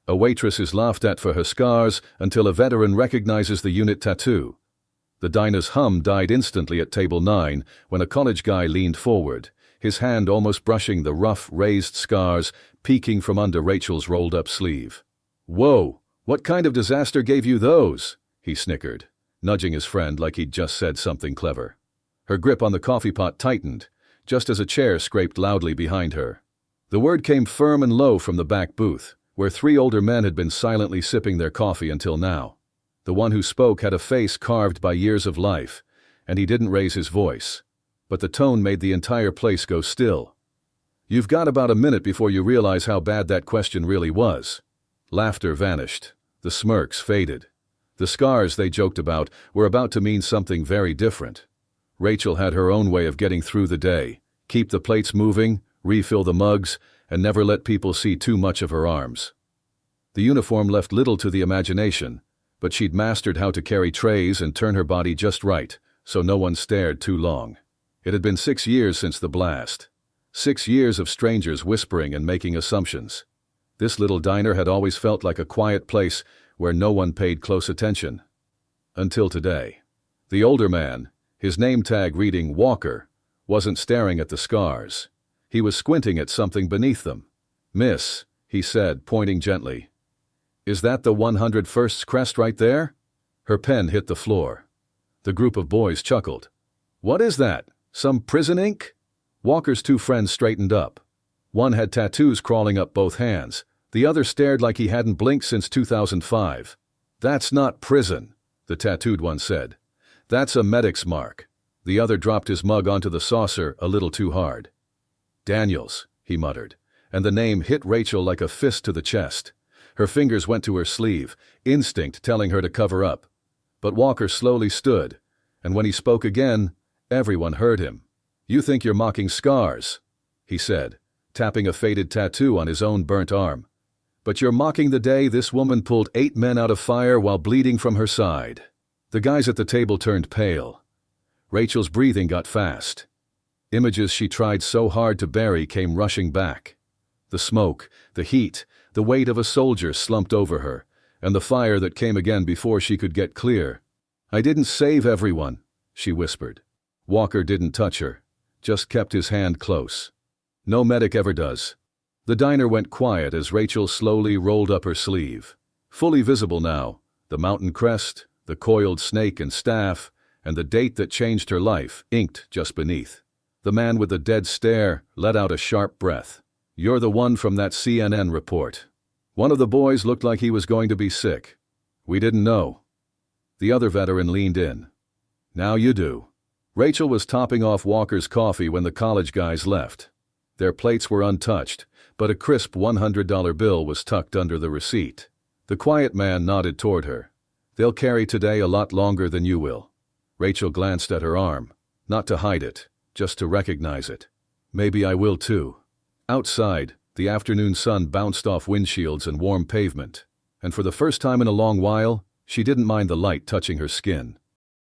A waitress is laughed at for her scars until a veteran recognizes the unit tattoo. The diner's hum died instantly at table 9 when a college guy leaned forward, his hand almost brushing the rough, raised scars peeking from under Rachel's rolled-up sleeve. "Whoa, what kind of disaster gave you those?" he snickered, nudging his friend like he'd just said something clever. Her grip on the coffee pot tightened, just as a chair scraped loudly behind her. The word came firm and low from the back booth, where 3 older men had been silently sipping their coffee until now. The one who spoke had a face carved by years of life, and he didn't raise his voice. But the tone made the entire place go still. "You've got about a minute before you realize how bad that question really was." Laughter vanished. The smirks faded. The scars they joked about were about to mean something very different. Rachel had her own way of getting through the day. Keep the plates moving, refill the mugs, and never let people see too much of her arms. The uniform left little to the imagination, but she'd mastered how to carry trays and turn her body just right, so no one stared too long. It had been 6 years since the blast. 6 years of strangers whispering and making assumptions. This little diner had always felt like a quiet place where no one paid close attention. Until today. The older man, his name tag reading Walker, wasn't staring at the scars. He was squinting at something beneath them. "Miss," he said, pointing gently. "Is that the 101st's crest right there?" Her pen hit the floor. The group of boys chuckled. "What is that? Some prison ink?" Walker's 2 friends straightened up. One had tattoos crawling up both hands. The other stared like he hadn't blinked since 2005. "That's not prison," the tattooed one said. "That's a medic's mark." The other dropped his mug onto the saucer a little too hard. "Daniels," he muttered, and the name hit Rachel like a fist to the chest. Her fingers went to her sleeve, instinct telling her to cover up. But Walker slowly stood, and when he spoke again, everyone heard him. "You think you're mocking scars," he said, tapping a faded tattoo on his own burnt arm. "But you're mocking the day this woman pulled 8 men out of fire while bleeding from her side." The guys at the table turned pale. Rachel's breathing got fast. Images she tried so hard to bury came rushing back. The smoke, the heat, the weight of a soldier slumped over her, and the fire that came again before she could get clear. "I didn't save everyone," she whispered. Walker didn't touch her, just kept his hand close. No medic ever does. The diner went quiet as Rachel slowly rolled up her sleeve. Fully visible now, the mountain crest, the coiled snake and staff, and the date that changed her life inked just beneath. The man with the dead stare let out a sharp breath. "You're the one from that CNN report." One of the boys looked like he was going to be sick. "We didn't know." The other veteran leaned in. "Now you do." Rachel was topping off Walker's coffee when the college guys left. Their plates were untouched, but a crisp $100 bill was tucked under the receipt. The quiet man nodded toward her. "They'll carry today a lot longer than you will." Rachel glanced at her arm, not to hide it, just to recognize it. "Maybe I will too." Outside, the afternoon sun bounced off windshields and warm pavement, and for the first time in a long while, she didn't mind the light touching her skin.